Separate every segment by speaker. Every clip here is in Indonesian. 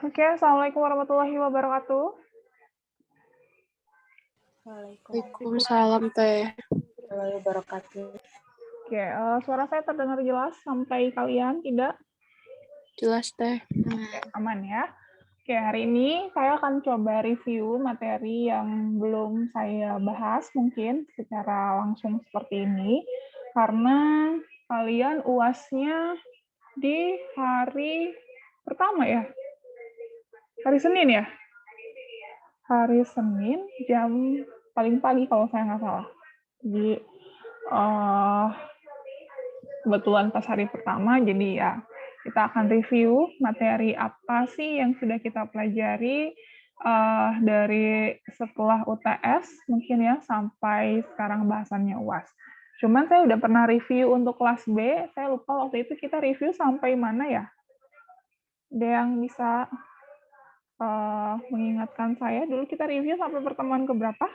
Speaker 1: Oke, Assalamualaikum warahmatullahi wabarakatuh.
Speaker 2: Waalaikumsalam Teh.
Speaker 3: Warahmatullahi wabarakatuh.
Speaker 1: Oke, suara saya terdengar jelas sampai kalian, tidak?
Speaker 2: Jelas Teh.
Speaker 1: Aman ya. Oke, hari ini saya akan coba review materi yang belum saya bahas mungkin secara langsung seperti ini, karena kalian UAS-nya di hari pertama ya? Hari Senin ya? Hari Senin jam paling pagi kalau saya nggak salah. Jadi kebetulan pas hari pertama, jadi ya kita akan review materi apa sih yang sudah kita pelajari dari setelah UTS mungkin ya sampai sekarang bahasannya UAS. Cuman saya udah pernah review untuk kelas B, saya lupa waktu itu kita review sampai mana ya? Ada yang bisa mengingatkan saya, dulu kita review sampai pertemuan keberapa?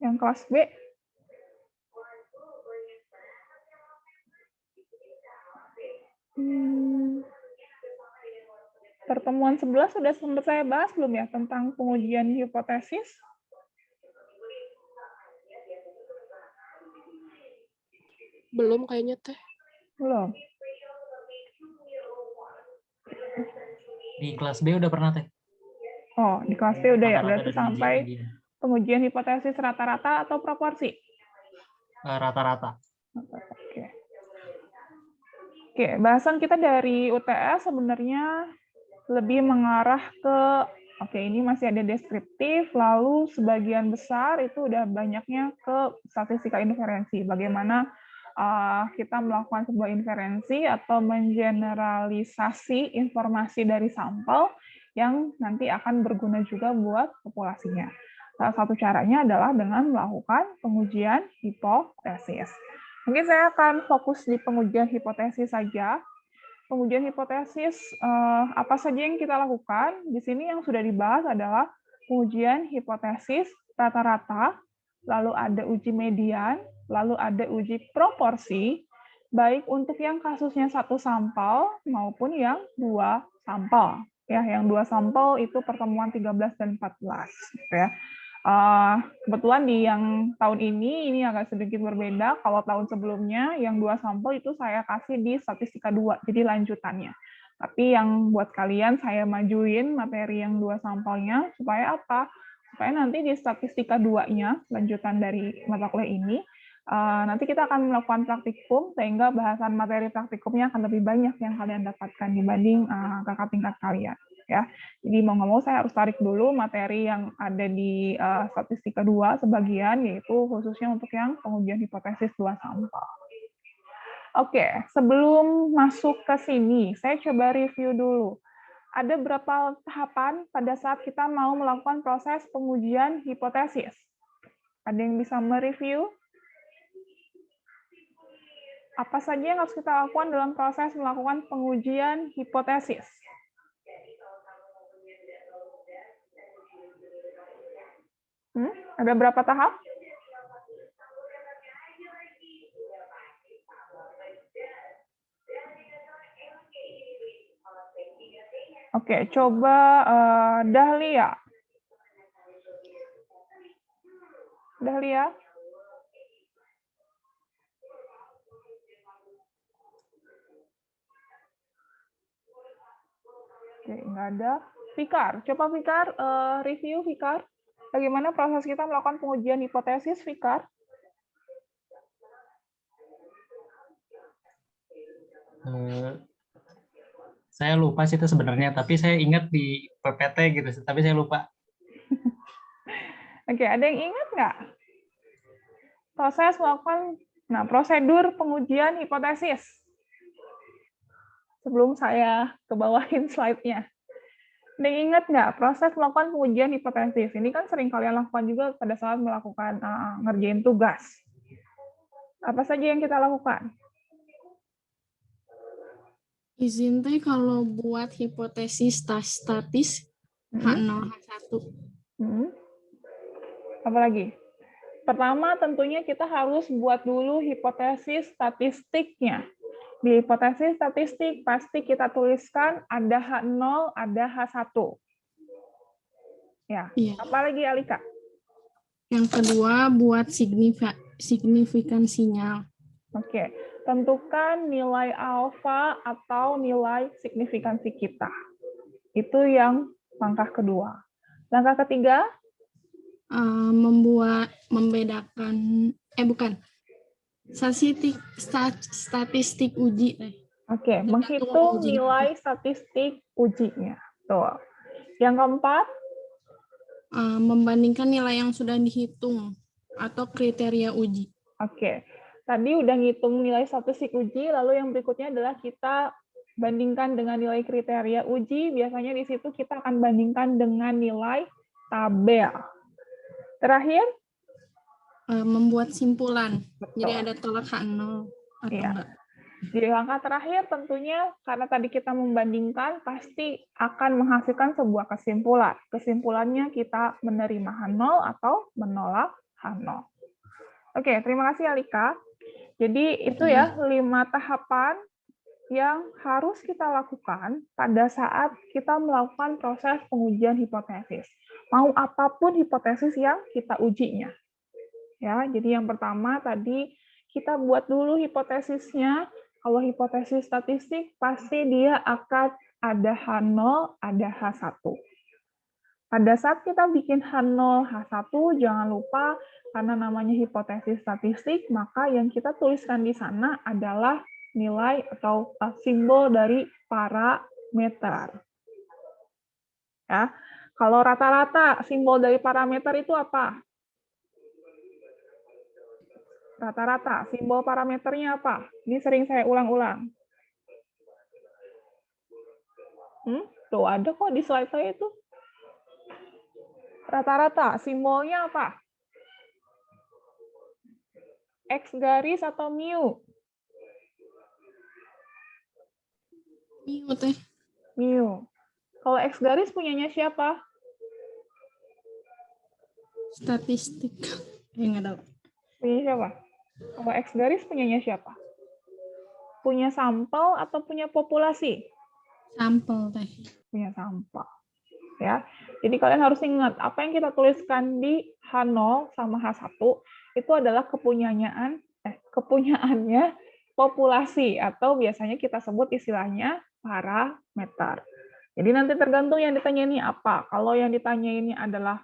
Speaker 1: Yang kelas B? Pertemuan 11 sudah sempat saya bahas belum ya tentang pengujian hipotesis?
Speaker 2: Belum kayaknya Teh.
Speaker 1: Belum.
Speaker 4: Di kelas B udah pernah Teh.
Speaker 1: Oh, di kelas B udah ya,
Speaker 4: Rata-rata
Speaker 1: berarti
Speaker 4: dari
Speaker 1: sampai
Speaker 4: ujian.
Speaker 1: pengujian hipotesis rata-rata atau proporsi?
Speaker 4: Rata-rata.
Speaker 1: Oke. Oke, bahasan kita dari UTS sebenarnya lebih mengarah ke, oke ini masih ada deskriptif, lalu sebagian besar itu udah banyaknya ke statistika inferensi. Bagaimana kita melakukan sebuah inferensi atau mengeneralisasi informasi dari sampel yang nanti akan berguna juga buat populasinya. Salah satu caranya adalah dengan melakukan pengujian hipotesis. Mungkin saya akan fokus di pengujian hipotesis saja. Pengujian hipotesis, apa saja yang kita lakukan? Di sini yang sudah dibahas adalah pengujian hipotesis rata-rata, lalu ada uji median, lalu ada uji proporsi, baik untuk yang kasusnya satu sampel maupun yang dua sampel. Ya, yang dua sampel itu pertemuan 13 dan 14. Gitu ya. Kebetulan di yang tahun ini agak sedikit berbeda. Kalau tahun sebelumnya yang dua sampel itu saya kasih di statistika 2, jadi lanjutannya. Tapi yang buat kalian saya majuin materi yang dua sampelnya supaya apa? Supaya nanti di statistika 2-nya, lanjutan dari mata kuliah ini, nanti kita akan melakukan praktikum sehingga bahasan materi praktikumnya akan lebih banyak yang kalian dapatkan dibanding kakak tingkat kalian. Ya, jadi mau nggak mau saya harus tarik dulu materi yang ada di statistika 2 sebagian, yaitu khususnya untuk yang pengujian hipotesis 2 sampel. Oke, sebelum masuk ke sini, saya coba review dulu. Ada berapa tahapan pada saat kita mau melakukan proses pengujian hipotesis? Ada yang bisa mereview? Apa saja yang harus kita lakukan dalam proses melakukan pengujian hipotesis? Ada berapa tahap? Oke, coba Dahlia. Dahlia? Oke, nggak ada. Fikar, coba Fikar, review Fikar. Bagaimana proses kita melakukan pengujian hipotesis, Fikar?
Speaker 4: Saya lupa sih itu sebenarnya, tapi saya ingat di PPT gitu, tapi saya lupa.
Speaker 1: Oke, ada yang ingat nggak? Proses melakukan, prosedur pengujian hipotesis. Sebelum saya kebawahin slide-nya. Ada yang ingat nggak proses melakukan pengujian hipotesis? Ini kan sering kalian lakukan juga pada saat melakukan ngerjain tugas. Apa saja yang kita lakukan?
Speaker 5: Izin Teh kalau buat hipotesis statis H0, H1.
Speaker 1: Apa lagi? Pertama, tentunya kita harus buat dulu hipotesis statistiknya. Di hipotesis statistik pasti kita tuliskan ada H0, ada H1. Ya,
Speaker 5: Iya.
Speaker 1: apalagi Alika?
Speaker 5: Yang kedua, buat signifikansinya.
Speaker 1: Oke, tentukan nilai alfa atau nilai signifikansi kita. Itu yang langkah kedua. Langkah ketiga,
Speaker 5: Membedakan, statistik uji.
Speaker 1: oke, menghitung
Speaker 5: ujinya.
Speaker 1: nilai statistik ujinya. Tuh. Yang keempat,
Speaker 5: Membandingkan nilai yang sudah dihitung atau kriteria uji.
Speaker 1: oke. Tadi udah ngitung nilai statistik uji, lalu yang berikutnya adalah kita bandingkan dengan nilai kriteria uji. Biasanya di situ kita akan bandingkan dengan nilai tabel. Terakhir,
Speaker 5: Membuat simpulan.
Speaker 1: betul.
Speaker 5: Jadi ada tolak H0 atau
Speaker 1: Iya.
Speaker 5: enggak.
Speaker 1: Di langkah terakhir tentunya karena tadi kita membandingkan pasti akan menghasilkan sebuah kesimpulan. Kesimpulannya kita menerima H0 atau menolak H0. Oke, terima kasih Alika. Jadi itu ya 5 tahapan yang harus kita lakukan pada saat kita melakukan proses pengujian hipotesis. Mau apapun hipotesis yang kita ujinya. Ya, jadi yang pertama tadi kita buat dulu hipotesisnya. Kalau hipotesis statistik pasti dia akan ada H0, ada H1. Pada saat kita bikin H0, H1 jangan lupa karena namanya hipotesis statistik, maka yang kita tuliskan di sana adalah nilai atau simbol dari parameter. Ya. Kalau rata-rata simbol dari parameter itu apa? Rata-rata, simbol parameternya apa? Ini sering saya ulang-ulang. Tuh, ada kok di slide saya itu. Rata-rata, simbolnya apa? X garis atau mu?
Speaker 5: Mu teh.
Speaker 1: Mu. Kalau X garis punyanya siapa?
Speaker 5: Statistik. Nggak tahu.
Speaker 1: Punya siapa? Kalau X garis punyanya siapa? Punya sampel atau punya populasi?
Speaker 5: Sampel teh.
Speaker 1: Punya sampel. Ya. Jadi kalian harus ingat, apa yang kita tuliskan di H0 sama H1 itu adalah kepunyaannya populasi atau biasanya kita sebut istilahnya parameter. Jadi nanti tergantung yang ditanya ini apa. Kalau yang ditanya ini adalah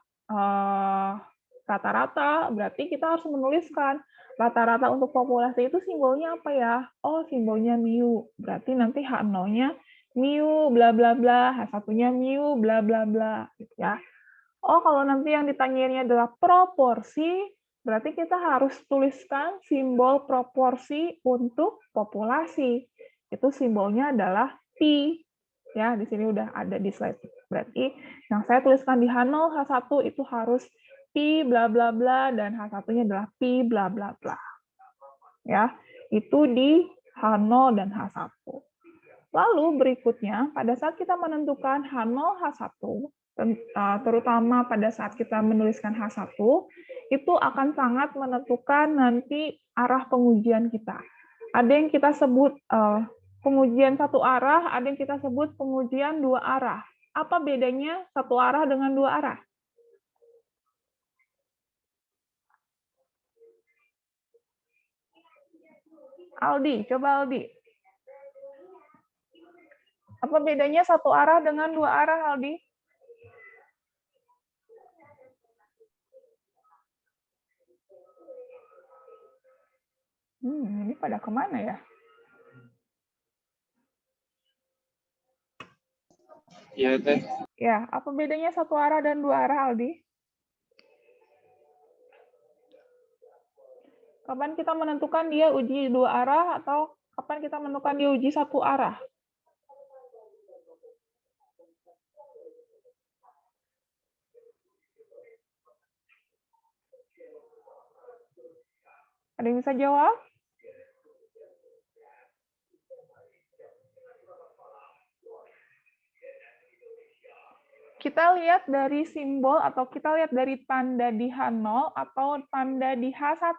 Speaker 1: rata-rata, berarti kita harus menuliskan rata-rata untuk populasi itu simbolnya apa ya? Oh, simbolnya mu. Berarti nanti H0-nya mu bla bla bla, H1-nya mu bla bla bla gitu ya. Oh, kalau nanti yang ditanyainnya adalah proporsi, berarti kita harus tuliskan simbol proporsi untuk populasi. Itu simbolnya adalah pi. Ya, di sini udah ada di slide. Berarti yang saya tuliskan di H0, H1 itu harus pi bla bla bla dan H1-nya adalah pi bla bla bla. Ya, itu di H0 dan H1. Lalu berikutnya, pada saat kita menentukan H0, H1, terutama pada saat kita menuliskan H1, itu akan sangat menentukan nanti arah pengujian kita. Ada yang kita sebut pengujian satu arah, ada yang kita sebut pengujian dua arah. Apa bedanya satu arah dengan dua arah? Aldi, coba Aldi. Apa bedanya satu arah dengan dua arah, Aldi? Ini pada kemana ya?
Speaker 6: Iya, Teh.
Speaker 1: Ya, apa bedanya satu arah dan dua arah, Aldi? Kapan kita menentukan dia uji dua arah atau kapan kita menentukan dia uji satu arah? Ada yang bisa jawab? kita lihat dari simbol atau kita lihat dari tanda di H0 atau tanda di H1?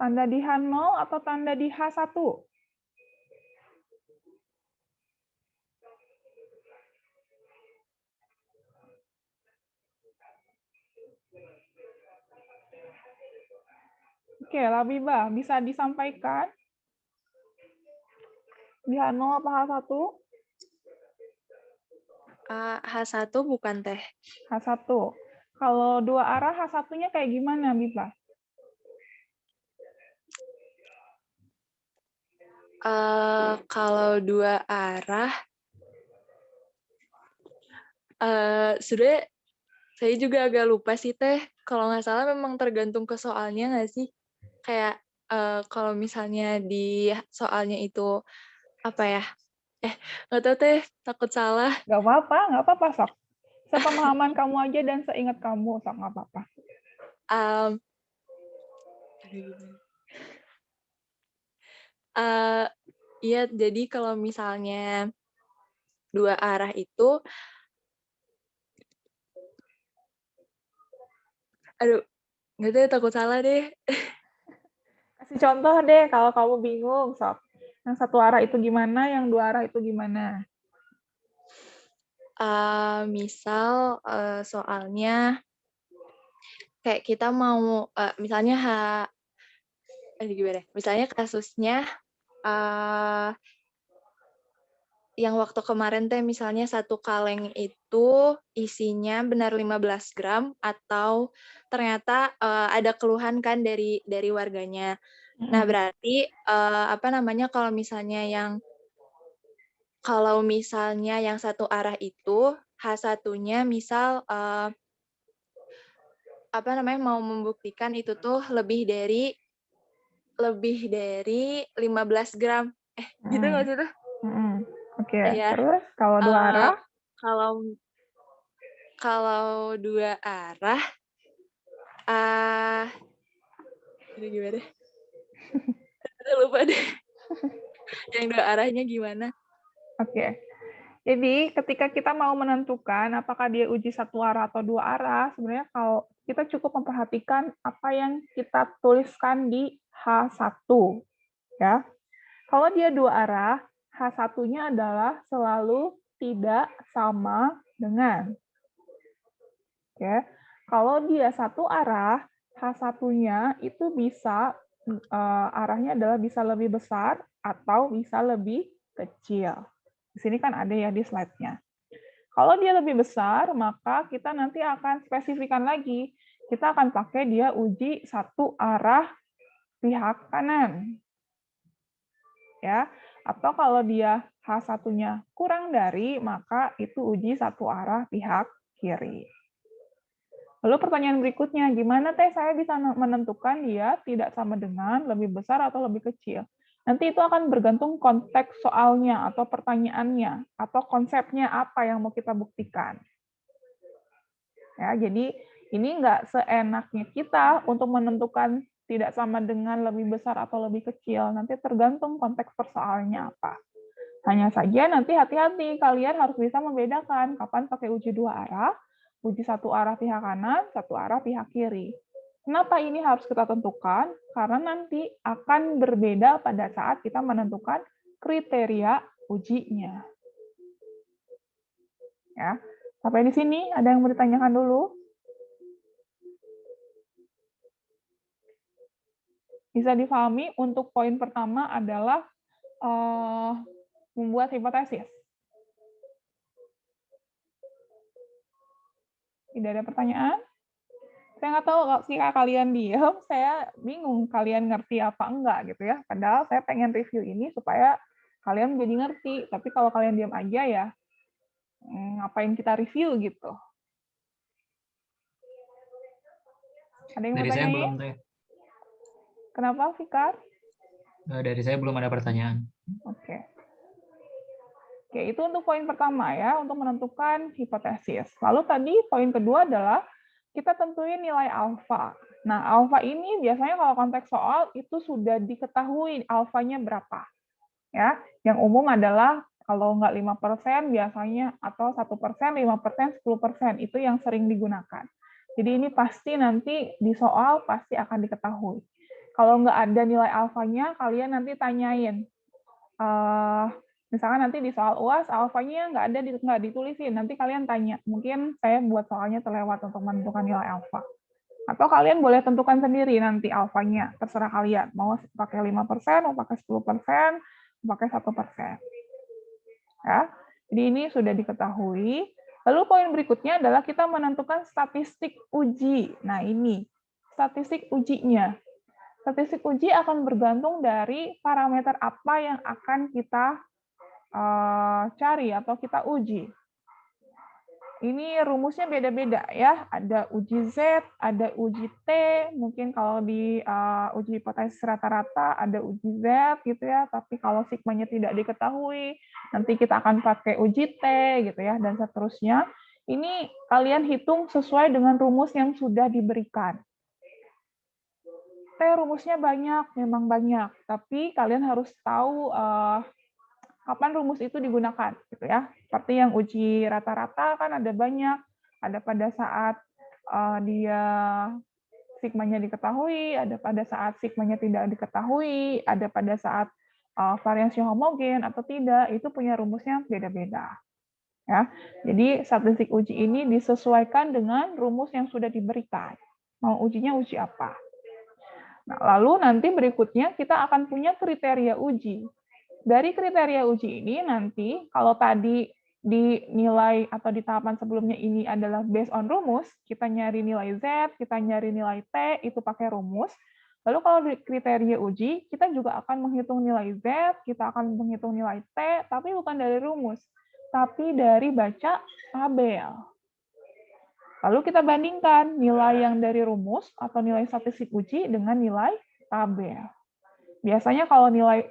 Speaker 1: Tanda di H0 atau tanda di H1? Oke, Labiba, bisa disampaikan? Di H0 apa H1?
Speaker 3: H1 bukan teh.
Speaker 1: H1. Kalau dua arah H1-nya kayak gimana, Biba?
Speaker 3: Kalau dua arah, sebenarnya saya juga agak lupa sih teh. Kalau nggak salah memang tergantung ke soalnya nggak sih? Kayak kalau misalnya di soalnya itu apa ya? Nggak tahu teh, takut salah.
Speaker 1: Nggak apa-apa, Sok. Sepemahaman kamu aja dan seingat kamu, Sok, nggak apa-apa.
Speaker 3: Iya, jadi kalau misalnya dua arah itu, aduh, nggak tahu, takut salah deh.
Speaker 1: Kasih contoh deh kalau kamu bingung, Sok. Yang satu arah itu gimana, yang dua arah itu gimana?
Speaker 3: Misal soalnya kayak kita mau misalnya gimana? Misalnya kasusnya yang waktu kemarin teh misalnya satu kaleng itu isinya benar 15 gram atau ternyata ada keluhan kan dari warganya. Nah, berarti apa namanya kalau misalnya yang satu arah itu H1-nya misal apa namanya mau membuktikan itu tuh lebih dari 15 gram. Gitu nggak sih tuh?
Speaker 1: Oke,
Speaker 3: Ya.
Speaker 1: terus kalau dua arah?
Speaker 3: Kalau dua arah, gimana? Lupa deh. Yang dua arahnya gimana?
Speaker 1: Oke. Jadi ketika kita mau menentukan apakah dia uji satu arah atau dua arah, sebenarnya kalau kita cukup memperhatikan apa yang kita tuliskan di H1. Ya. Kalau dia dua arah, H1-nya adalah selalu tidak sama dengan. Oke. Kalau dia satu arah, H1-nya itu bisa arahnya adalah bisa lebih besar atau bisa lebih kecil. Di sini kan ada ya di slide-nya. Kalau dia lebih besar, maka kita nanti akan spesifikan lagi. Kita akan pakai dia uji satu arah pihak kanan. Ya. Atau kalau dia H1-nya kurang dari, maka itu uji satu arah pihak kiri. Lalu pertanyaan berikutnya, gimana teh saya bisa menentukan dia tidak sama dengan, lebih besar atau lebih kecil? Nanti itu akan bergantung konteks soalnya atau pertanyaannya atau konsepnya apa yang mau kita buktikan. Ya, jadi ini nggak seenaknya kita untuk menentukan tidak sama dengan, lebih besar atau lebih kecil. Nanti tergantung konteks persoalannya apa. Hanya saja nanti hati-hati, kalian harus bisa membedakan kapan pakai uji dua arah, uji satu arah pihak kanan, satu arah pihak kiri. Kenapa ini harus kita tentukan? Karena nanti akan berbeda pada saat kita menentukan kriteria ujinya. Ya, sampai di sini ada yang mau ditanyakan dulu? Bisa difahami untuk poin pertama adalah membuat hipotesis. Tidak ada pertanyaan? Saya nggak tahu kalau sih kalian diam, saya bingung kalian ngerti apa enggak gitu ya. Padahal saya pengen review ini supaya kalian jadi ngerti. Tapi kalau kalian diam aja ya, ngapain kita review gitu. Ada yang
Speaker 4: Dari
Speaker 1: mau
Speaker 4: saya
Speaker 1: tanyain?
Speaker 4: belum, Teh.
Speaker 1: Kenapa, Fikar?
Speaker 4: Dari saya belum ada pertanyaan.
Speaker 1: Oke. Oke, itu untuk poin pertama ya, untuk menentukan hipotesis. Lalu tadi poin kedua adalah kita tentuin nilai alfa. Nah, alfa ini biasanya kalau konteks soal itu sudah diketahui alfanya berapa. Ya, yang umum adalah kalau nggak 5% biasanya atau 1%, 5%, 10% itu yang sering digunakan. Jadi ini pasti nanti di soal pasti akan diketahui. Kalau nggak ada nilai alfanya, kalian nanti tanyain. Misalkan nanti di soal UAS alfanya nggak ditulisin, nanti kalian tanya. Mungkin saya buat soalnya terlewat untuk menentukan nilai alfa. Atau kalian boleh tentukan sendiri nanti alfanya, terserah kalian. Mau pakai 5%, mau pakai 10%, mau pakai 1%. Ya, jadi ini sudah diketahui. Lalu poin berikutnya adalah kita menentukan statistik uji. Nah ini, statistik ujinya. Statistik uji akan bergantung dari parameter apa yang akan kita cari atau kita uji. Ini rumusnya beda-beda ya. Ada uji Z, ada uji T. Mungkin kalau di uji hipotesis rata-rata ada uji Z gitu ya. Tapi kalau sigmanya tidak diketahui, nanti kita akan pakai uji T gitu ya, dan seterusnya. Ini kalian hitung sesuai dengan rumus yang sudah diberikan. T rumusnya banyak, memang banyak. Tapi kalian harus tahu kapan rumus itu digunakan, gitu ya. Seperti yang uji rata-rata kan ada banyak, ada pada saat dia sigmanya diketahui, ada pada saat sigmanya tidak diketahui, ada pada saat variasi homogen atau tidak, itu punya rumusnya beda-beda. Ya, jadi statistik uji ini disesuaikan dengan rumus yang sudah diberikan. Mau ujinya uji apa? Nah, lalu nanti berikutnya kita akan punya kriteria uji. Dari kriteria uji ini nanti, kalau tadi di nilai atau di tahapan sebelumnya ini adalah based on rumus, kita nyari nilai Z, kita nyari nilai T, itu pakai rumus. Lalu kalau di kriteria uji, kita juga akan menghitung nilai Z, kita akan menghitung nilai T, tapi bukan dari rumus, tapi dari baca tabel. Lalu kita bandingkan nilai yang dari rumus atau nilai statistik uji dengan nilai tabel. Biasanya kalau nilai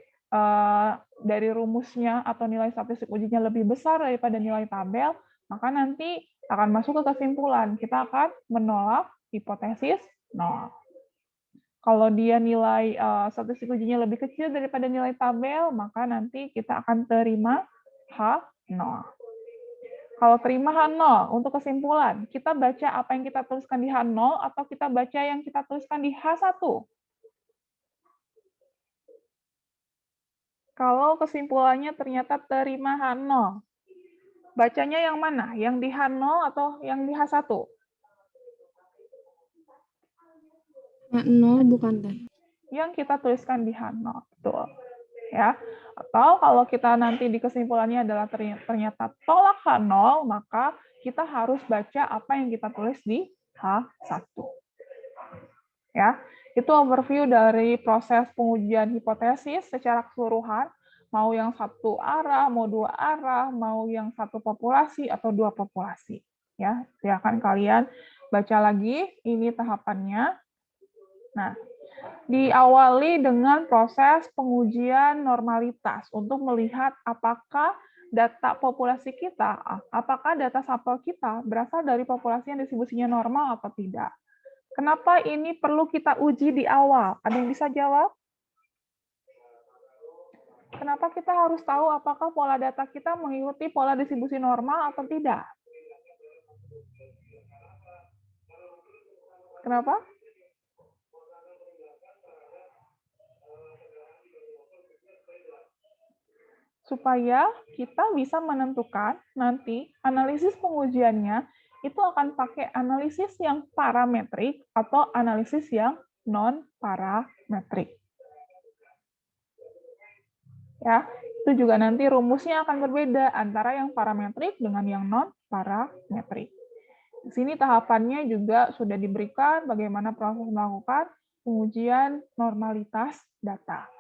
Speaker 1: dari rumusnya atau nilai statistik ujinya lebih besar daripada nilai tabel, maka nanti akan masuk ke kesimpulan. Kita akan menolak hipotesis 0. Kalau dia nilai statistik ujinya lebih kecil daripada nilai tabel, maka nanti kita akan terima H0. Kalau terima H0 untuk kesimpulan, kita baca apa yang kita tuliskan di H0 atau kita baca yang kita tuliskan di H1? Kalau kesimpulannya ternyata terima H0, bacanya yang mana? Yang di H0 atau yang di H1?
Speaker 5: H0 bukan teh.
Speaker 1: Yang kita tuliskan di H0, betul. Ya. Atau kalau kita nanti di kesimpulannya adalah ternyata tolak H0, maka kita harus baca apa yang kita tulis di H1. Ya. Itu overview dari proses pengujian hipotesis secara keseluruhan, mau yang satu arah, mau dua arah, mau yang satu populasi atau dua populasi. Ya, silakan kalian baca lagi ini tahapannya. Nah, diawali dengan proses pengujian normalitas untuk melihat apakah data populasi kita, apakah data sampel kita berasal dari populasi yang distribusinya normal atau tidak. Kenapa ini perlu kita uji di awal? Ada yang bisa jawab? Kenapa kita harus tahu apakah pola data kita mengikuti pola distribusi normal atau tidak? Kenapa? Supaya kita bisa menentukan nanti analisis pengujiannya itu akan pakai analisis yang parametrik atau analisis yang non-parametrik. Ya, itu juga nanti rumusnya akan berbeda antara yang parametrik dengan yang non-parametrik. Di sini tahapannya juga sudah diberikan bagaimana proses melakukan pengujian normalitas data.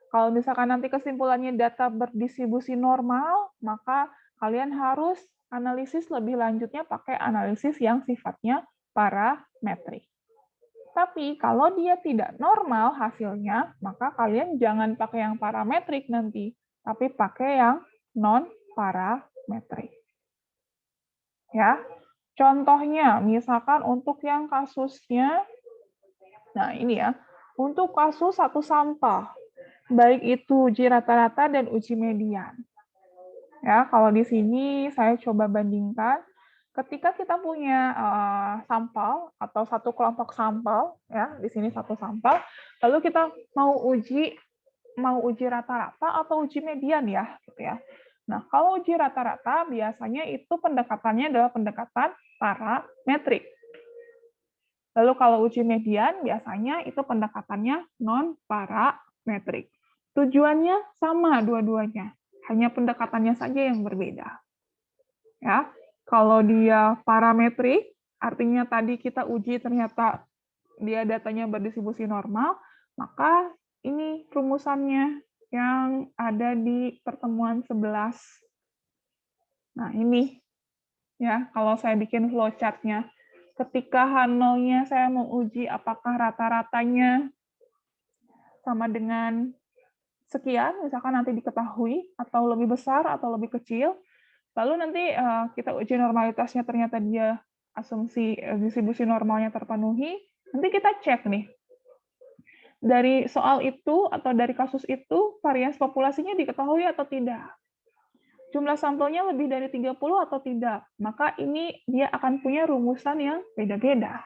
Speaker 1: Kalau misalkan nanti kesimpulannya data berdistribusi normal, maka kalian harus analisis lebih lanjutnya pakai analisis yang sifatnya parametrik. Tapi kalau dia tidak normal hasilnya, maka kalian jangan pakai yang parametrik nanti, tapi pakai yang non-parametrik. Ya, contohnya, misalkan untuk yang kasusnya Nah, ini ya, untuk kasus satu sampel, baik itu uji rata-rata dan uji median. Ya, kalau di sini saya coba bandingkan, ketika kita punya sampel atau satu kelompok sampel, ya, di sini satu sampel, lalu kita mau uji rata-rata atau uji median ya, gitu ya. Nah, kalau uji rata-rata biasanya itu pendekatannya adalah pendekatan parametrik. Lalu kalau uji median biasanya itu pendekatannya non-parametrik. Tujuannya sama dua-duanya, hanya pendekatannya saja yang berbeda. Ya, kalau dia parametrik, artinya tadi kita uji ternyata dia datanya berdistribusi normal, maka ini rumusannya yang ada di pertemuan 11. Nah, ini ya, kalau saya bikin flowchart-nya, ketika H0-nya saya mau uji apakah rata-ratanya sama dengan sekian, misalkan nanti diketahui, atau lebih besar atau lebih kecil, lalu nanti kita uji normalitasnya ternyata dia asumsi distribusi normalnya terpenuhi, nanti kita cek nih, dari soal itu atau dari kasus itu varians populasinya diketahui atau tidak. Jumlah sampelnya lebih dari 30 atau tidak, maka ini dia akan punya rumusan yang beda-beda.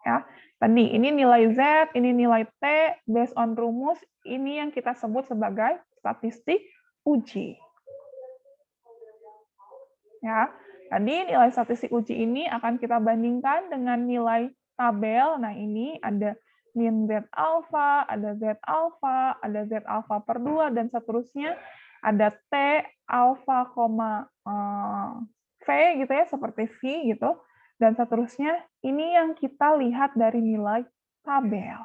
Speaker 1: Ya, tadi ini nilai Z, ini nilai T, based on rumus, ini yang kita sebut sebagai statistik uji. Ya, tadi nilai statistik uji ini akan kita bandingkan dengan nilai tabel. Nah, ini ada min Z alpha, ada Z alpha, ada Z alpha per 2, dan seterusnya. Ada T alpha, V gitu ya, seperti V gitu, dan seterusnya. Ini yang kita lihat dari nilai tabel.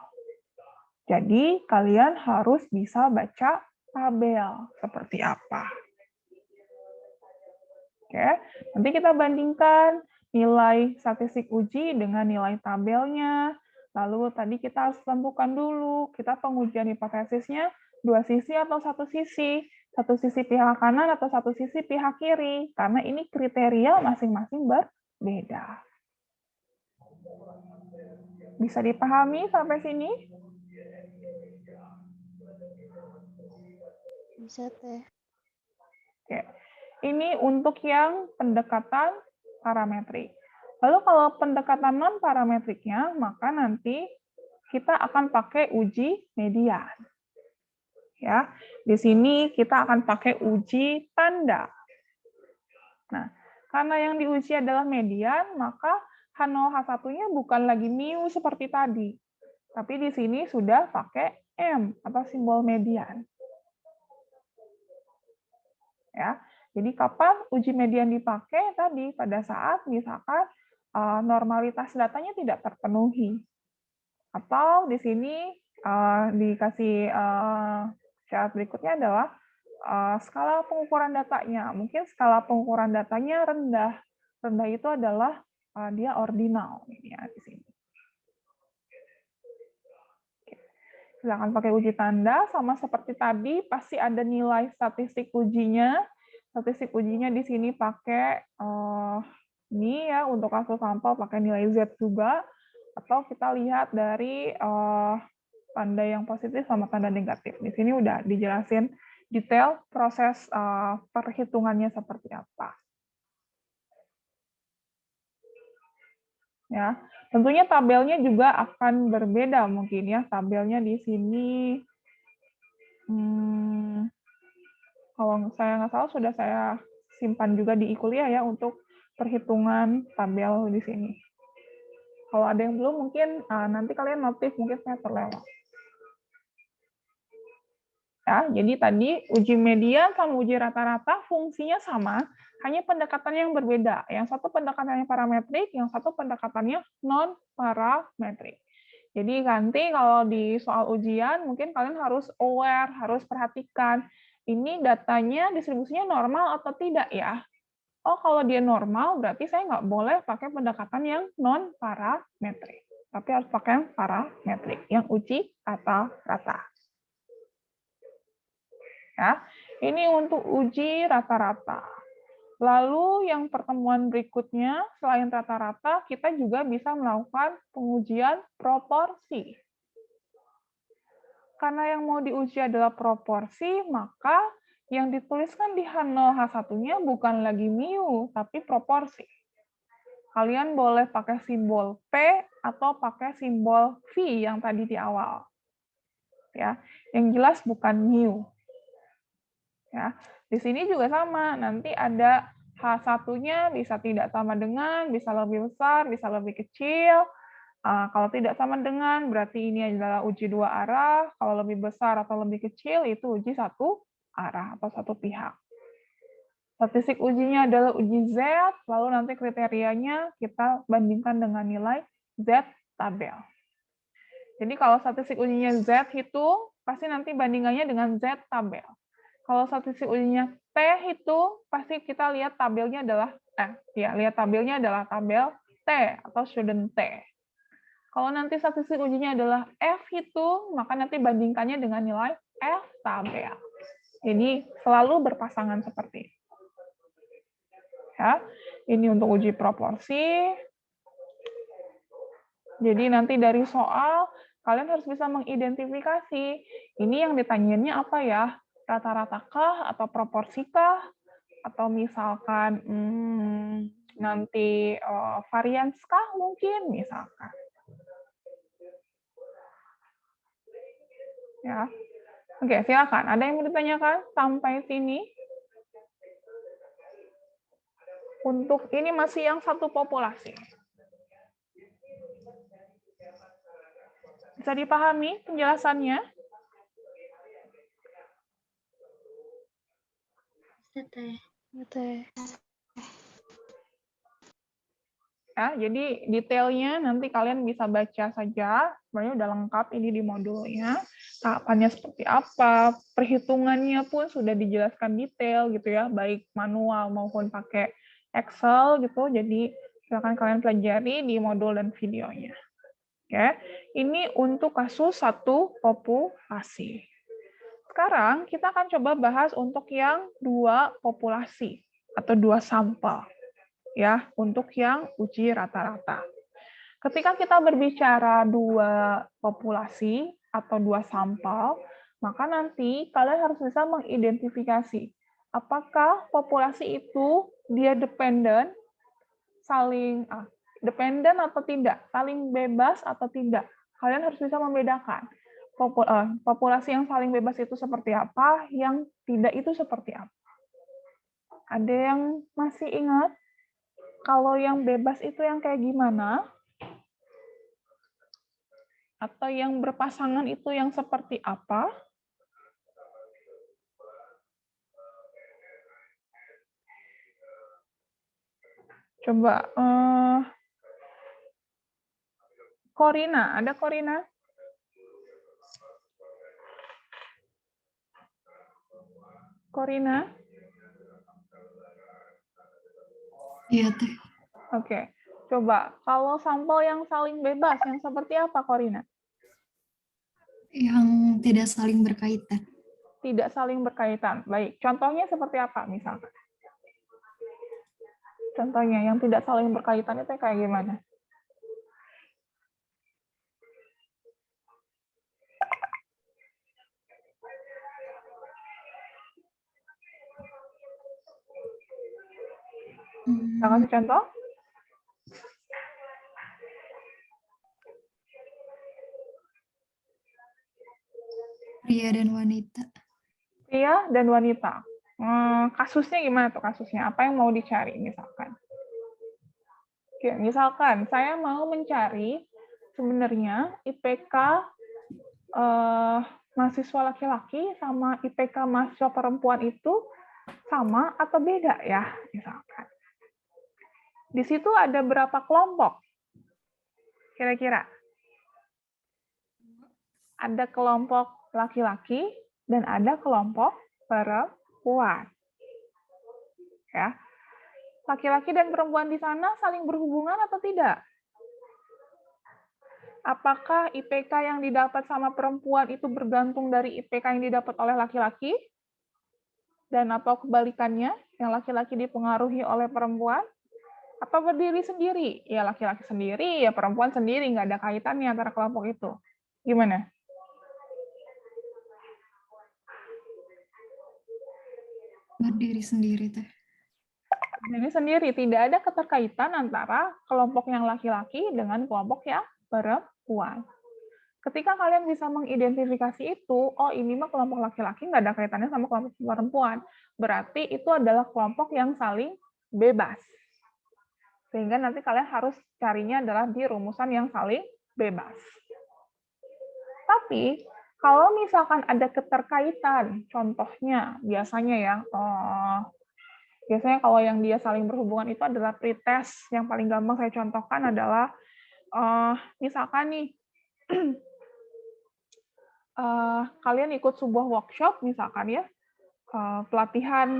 Speaker 1: Jadi kalian harus bisa baca tabel seperti apa. Oke, nanti kita bandingkan nilai statistik uji dengan nilai tabelnya. Lalu tadi kita harus tentukan dulu, kita pengujian hipotesisnya dua sisi atau satu sisi. Satu sisi pihak kanan atau satu sisi pihak kiri. Karena ini kriteria masing-masing berbeda. Bisa dipahami sampai sini?
Speaker 2: Bisa, Teh.
Speaker 1: Oke. Ini untuk yang pendekatan parametrik. Lalu kalau pendekatan non-parametriknya, maka nanti kita akan pakai uji median. Ya, di sini kita akan pakai uji tanda. Nah, karena yang diuji adalah median, maka H0, H1-nya bukan lagi mu seperti tadi. Tapi di sini sudah pakai M atau simbol median. Ya, jadi kapan uji median dipakai? Tadi pada saat misalkan normalitas datanya tidak terpenuhi. Atau di sini dikasih syarat berikutnya adalah skala pengukuran datanya. Mungkin skala pengukuran datanya rendah. Rendah itu adalah dia ordinal ya di sini. Silakan pakai uji tanda, sama seperti tadi pasti ada nilai statistik ujinya. Statistik ujinya di sini pakai ini ya, untuk kasus sampel pakai nilai Z juga, atau kita lihat dari tanda yang positif sama tanda negatif. Di sini udah dijelasin detail proses perhitungannya seperti apa. Ya, tentunya tabelnya juga akan berbeda mungkin ya. Tabelnya di sini, kalau saya nggak salah sudah saya simpan juga di kuliah ya untuk perhitungan tabel di sini. Kalau ada yang belum mungkin nanti kalian notif, mungkin saya terlewat. Ya, jadi tadi uji median sama uji rata-rata fungsinya sama, hanya pendekatannya yang berbeda. Yang satu pendekatannya parametrik, yang satu pendekatannya non-parametrik. Jadi nanti kalau di soal ujian, mungkin kalian harus aware, harus perhatikan, ini datanya distribusinya normal atau tidak ya. Oh, kalau dia normal, berarti saya nggak boleh pakai pendekatan yang non-parametrik. Tapi harus pakai yang parametrik, yang uji rata-rata. Ya, ini untuk uji rata-rata. Lalu yang pertemuan berikutnya, selain rata-rata, kita juga bisa melakukan pengujian proporsi. Karena yang mau diuji adalah proporsi, maka yang dituliskan di H0, H1-nya bukan lagi mu, tapi proporsi. Kalian boleh pakai simbol P atau pakai simbol V yang tadi di awal. Ya, yang jelas bukan mu. Ya, di sini juga sama, nanti ada H1-nya bisa tidak sama dengan, bisa lebih besar, bisa lebih kecil. Kalau tidak sama dengan, berarti ini adalah uji dua arah. Kalau lebih besar atau lebih kecil, itu uji satu arah atau satu pihak. Statistik ujinya adalah uji Z, lalu nanti kriterianya kita bandingkan dengan nilai Z tabel. Jadi kalau statistik ujinya Z hitung, pasti nanti bandingannya dengan Z tabel. Kalau statistik ujinya T hitung, pasti kita lihat tabelnya adalah lihat tabelnya adalah tabel T atau student T. Kalau nanti statistik ujinya adalah F hitung, maka nanti bandingkannya dengan nilai F tabel. Jadi selalu berpasangan seperti ini. Ya, ini untuk uji proporsi. Jadi nanti dari soal, kalian harus bisa mengidentifikasi, ini yang ditanyainnya apa ya? Rata-rata kah atau proporsikah? Atau misalkan nanti varians kah mungkin misalkan. Ya. Oke, silakan. Ada yang mau ditanyakan sampai sini? Untuk ini masih yang satu populasi. Bisa dipahami penjelasannya? Ya, jadi detailnya nanti kalian bisa baca saja. Sebenarnya udah lengkap ini di modulnya. Tahapannya seperti apa, perhitungannya pun sudah dijelaskan detail gitu ya, baik manual maupun pakai Excel gitu. Jadi silakan kalian pelajari di modul dan videonya. Oke, ini untuk kasus satu populasi. Sekarang kita akan coba bahas untuk yang dua populasi atau dua sampel. Ya, untuk yang uji rata-rata. Ketika kita berbicara dua populasi atau dua sampel, maka nanti kalian harus bisa mengidentifikasi apakah populasi itu dia dependen, saling dependen atau tidak, saling bebas atau tidak. Kalian harus bisa membedakan populasi yang saling bebas itu seperti apa, yang tidak itu seperti apa. Ada yang masih ingat? Kalau yang bebas itu yang kayak gimana? Atau yang berpasangan itu yang seperti apa? Coba, Corina, ada Corina? Corina?
Speaker 6: Iya, Teh.
Speaker 1: Oke, coba kalau sampel yang saling bebas, yang seperti apa, Corina?
Speaker 6: Yang tidak saling berkaitan.
Speaker 1: Tidak saling berkaitan. Baik, contohnya seperti apa misalkan? Contohnya yang tidak saling berkaitan itu kayak gimana? Kita kasih contoh?
Speaker 6: Pria dan wanita.
Speaker 1: Pria dan wanita. Kasusnya gimana tuh kasusnya? Apa yang mau dicari misalkan? Oke, misalkan saya mau mencari sebenarnya IPK mahasiswa laki-laki sama IPK mahasiswa perempuan itu sama atau beda ya, misalkan. Di situ ada berapa kelompok? Kira-kira? Ada kelompok laki-laki dan ada kelompok perempuan. Ya. Laki-laki dan perempuan di sana saling berhubungan atau tidak? Apakah IPK yang didapat sama perempuan itu bergantung dari IPK yang didapat oleh laki-laki? Dan apa kebalikannya? Yang laki-laki dipengaruhi oleh perempuan? Atau berdiri sendiri? Ya laki-laki sendiri, ya perempuan sendiri, nggak ada kaitannya antara kelompok itu. Gimana?
Speaker 6: Berdiri sendiri teh.
Speaker 1: Berdiri sendiri, tidak ada keterkaitan antara kelompok yang laki-laki dengan kelompok yang perempuan. Ketika kalian bisa mengidentifikasi itu, oh ini mah kelompok laki-laki nggak ada kaitannya sama kelompok perempuan. Berarti itu adalah kelompok yang saling bebas. Sehingga nanti kalian harus carinya adalah di rumusan yang saling bebas. Tapi, kalau misalkan ada keterkaitan, contohnya biasanya ya, biasanya kalau yang dia saling berhubungan itu adalah pretest. Yang paling gampang saya contohkan adalah, misalkan nih, kalian ikut sebuah workshop misalkan ya,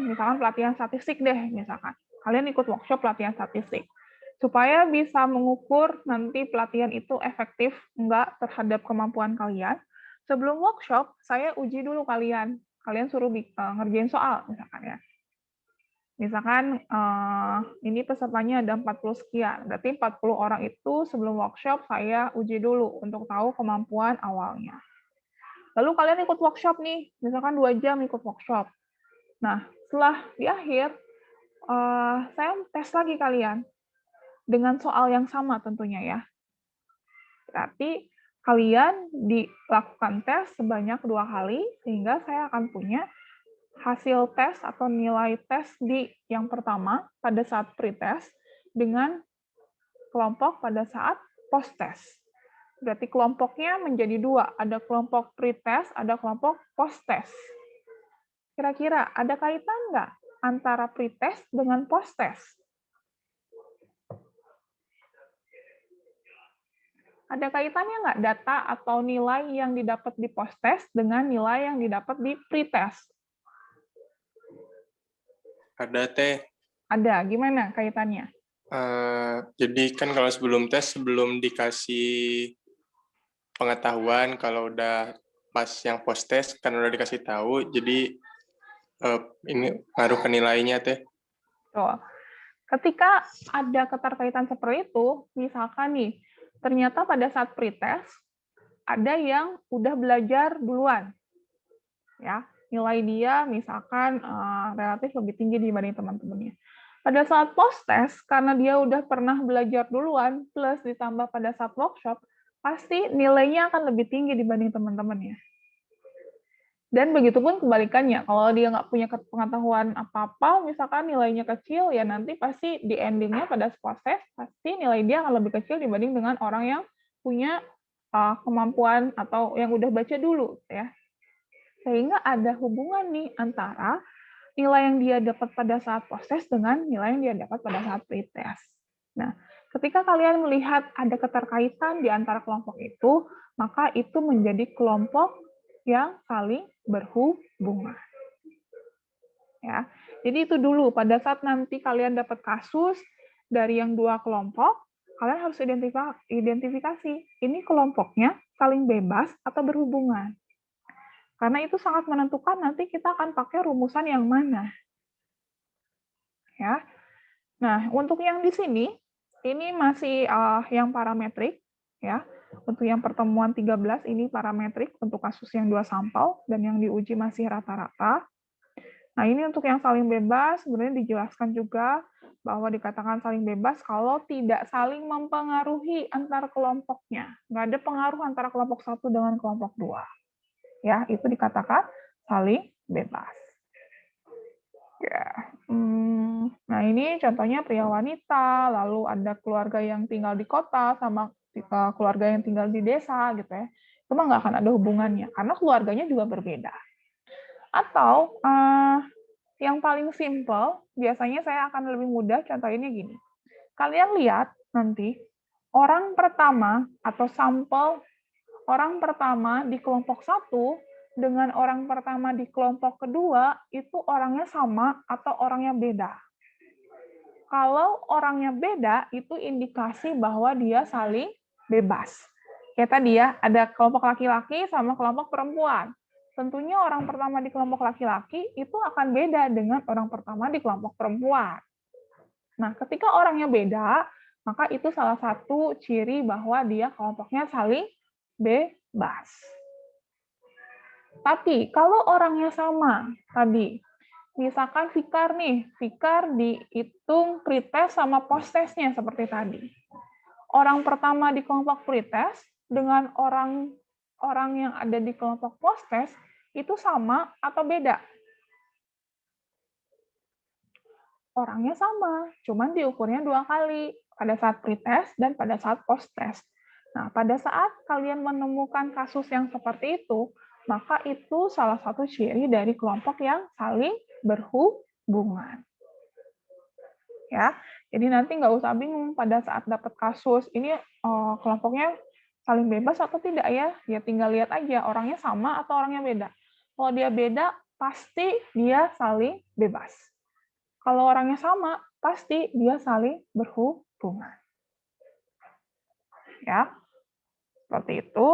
Speaker 1: misalkan pelatihan statistik deh misalkan. Kalian ikut workshop pelatihan statistik. Supaya bisa mengukur nanti pelatihan itu efektif enggak terhadap kemampuan kalian, sebelum workshop saya uji dulu kalian. Kalian suruh ngerjain soal misalkan ya. Misalkan ini pesertanya ada 40 sekian, berarti 40 orang itu sebelum workshop saya uji dulu untuk tahu kemampuan awalnya. Lalu kalian ikut workshop nih, misalkan 2 jam ikut workshop. Nah, setelah di akhir, saya tes lagi kalian dengan soal yang sama tentunya ya. Berarti kalian dilakukan tes sebanyak 2 kali, sehingga saya akan punya hasil tes atau nilai tes di yang pertama pada saat pretest dengan kelompok pada saat post-test. Berarti kelompoknya menjadi 2, ada kelompok pretest, ada kelompok post-test. Kira-kira ada kaitan nggak antara pretest dengan post-test? Ada kaitannya nggak data atau nilai yang didapat di post-test dengan nilai yang didapat di pretest?
Speaker 7: Ada, Teh.
Speaker 1: Ada, gimana kaitannya?
Speaker 7: Jadi kan kalau sebelum tes, sebelum dikasih pengetahuan, kalau udah pas yang post-test, kan udah dikasih tahu, jadi ini ngaruh ke nilainya, Teh.
Speaker 1: Tuh. Ketika ada keterkaitan seperti itu, misalkan nih, ternyata pada saat pretest ada yang udah belajar duluan, ya nilai dia misalkan relatif lebih tinggi dibanding teman-temannya. Pada saat post-test, karena dia udah pernah belajar duluan, plus ditambah pada saat workshop, pasti nilainya akan lebih tinggi dibanding teman-temannya. Dan begitu pun kebalikannya, kalau dia nggak punya pengetahuan apa-apa, misalkan nilainya kecil, ya nanti pasti di endingnya pada post-test, pasti nilai dia akan lebih kecil dibanding dengan orang yang punya kemampuan atau yang udah baca dulu, ya. Sehingga ada hubungan nih antara nilai yang dia dapat pada saat post-test dengan nilai yang dia dapat pada saat pretest. Nah, ketika kalian melihat ada keterkaitan di antara kelompok itu, maka itu menjadi kelompok yang saling berhubungan. Ya, jadi itu dulu pada saat nanti kalian dapat kasus dari yang 2 kelompok, kalian harus identifikasi ini kelompoknya saling bebas atau berhubungan. Karena itu sangat menentukan nanti kita akan pakai rumusan yang mana. Ya. Nah, untuk yang di sini ini masih yang parametrik ya. Untuk yang pertemuan 13 ini parametrik untuk kasus yang 2 sampel dan yang diuji masih rata-rata. Nah, ini untuk yang saling bebas sebenarnya dijelaskan juga bahwa dikatakan saling bebas kalau tidak saling mempengaruhi antar kelompoknya. Nggak ada pengaruh antara kelompok 1 dengan kelompok 2. Ya, itu dikatakan saling bebas. Ya. Nah, ini contohnya pria wanita, lalu ada keluarga yang tinggal di kota sama keluarga yang tinggal di desa gitu ya. Itu mah nggak akan ada hubungannya karena keluarganya juga berbeda. Atau yang paling simple, biasanya saya akan lebih mudah contohnya gini. Kalian lihat nanti orang pertama atau sampel orang pertama di kelompok 1 dengan orang pertama di kelompok kedua itu orangnya sama atau orangnya beda. Kalau orangnya beda, itu indikasi bahwa dia saling bebas. Kayak tadi ya, ada kelompok laki-laki sama kelompok perempuan. tentunya orang pertama di kelompok laki-laki itu akan beda dengan orang pertama di kelompok perempuan. Nah, ketika orangnya beda, maka itu salah satu ciri bahwa dia kelompoknya saling bebas. Tapi kalau orangnya sama tadi, misalkan Fikar nih, Fikar dihitung pretest sama posttestnya seperti tadi. Orang pertama di kelompok pretest dengan orang yang ada di kelompok posttest itu sama atau beda? Orangnya sama, cuman diukurnya 2 kali, pada saat pretest dan pada saat posttest. Nah, pada saat kalian menemukan kasus yang seperti itu, maka itu salah satu ciri dari kelompok yang saling berhubungan. Ya, jadi nanti nggak usah bingung pada saat dapat kasus ini kelompoknya saling bebas atau tidak ya. Ya tinggal lihat aja orangnya sama atau orangnya beda. Kalau dia beda, pasti dia saling bebas. Kalau orangnya sama, pasti dia saling berhubungan. Ya, seperti itu.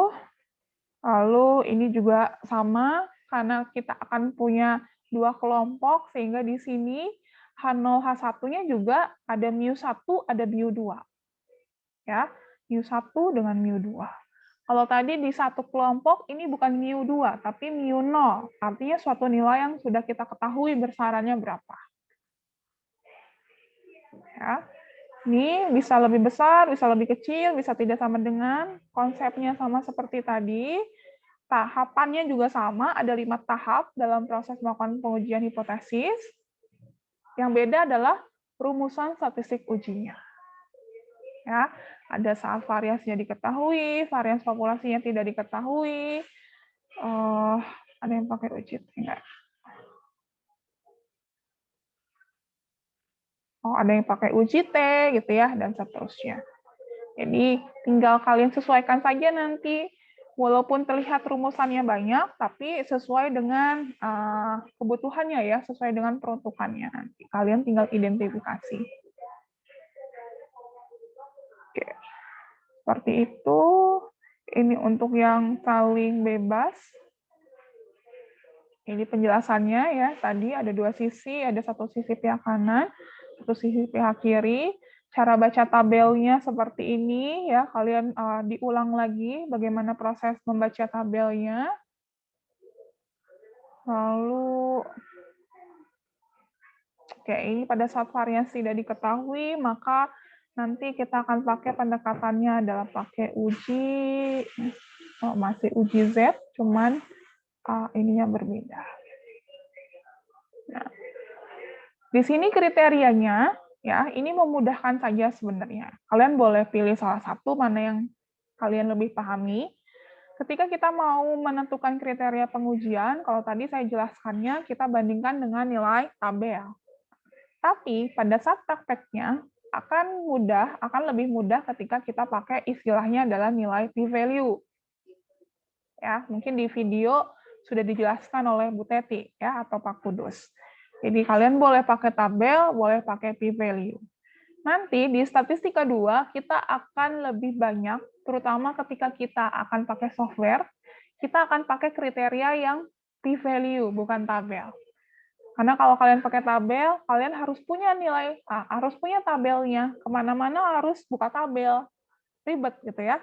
Speaker 1: Lalu ini juga sama, karena kita akan punya 2 kelompok, sehingga di sini H0, H1-nya juga ada mu1, ada mu2. Ya, mu1 dengan mu2. Kalau tadi di satu kelompok, ini bukan mu2, tapi mu0. Artinya suatu nilai yang sudah kita ketahui besarannya berapa. Ya. Ini bisa lebih besar, bisa lebih kecil, bisa tidak sama dengan, konsepnya sama seperti tadi, tahapannya juga sama, ada 5 tahap dalam proses melakukan pengujian hipotesis. Yang beda adalah rumusan statistik ujinya. Ya, ada saat variasinya diketahui, varians populasinya tidak diketahui, ada yang pakai uji enggak? Ada yang pakai uji T gitu ya, dan seterusnya. Jadi tinggal kalian sesuaikan saja nanti, walaupun terlihat rumusannya banyak, tapi sesuai dengan kebutuhannya ya, sesuai dengan peruntukannya nanti. Kalian tinggal identifikasi. Oke. Seperti itu. Ini untuk yang saling bebas. Ini penjelasannya ya, tadi ada 2 sisi, ada satu sisi pihak kanan, satu sisi pihak kiri. Cara baca tabelnya seperti ini ya, kalian diulang lagi bagaimana proses membaca tabelnya. Lalu oke, ini pada saat variasi tidak diketahui, maka nanti kita akan pakai pendekatannya adalah pakai uji, masih uji Z, cuman ininya berbeda. Nah, di sini kriterianya, ya, ini memudahkan saja sebenarnya. Kalian boleh pilih salah satu mana yang kalian lebih pahami. Ketika kita mau menentukan kriteria pengujian, kalau tadi saya jelaskannya, kita bandingkan dengan nilai tabel. Tapi pada saat prakteknya akan lebih mudah ketika kita pakai istilahnya adalah nilai p-value. Ya, mungkin di video sudah dijelaskan oleh Bu Teti ya atau Pak Kudus. Jadi kalian boleh pakai tabel, boleh pakai p-value. Nanti di statistika 2 kita akan lebih banyak, terutama ketika kita akan pakai software, kita akan pakai kriteria yang p-value, bukan tabel. Karena kalau kalian pakai tabel, kalian harus punya nilai, harus punya tabelnya. Kemana-mana harus buka tabel. Ribet gitu ya.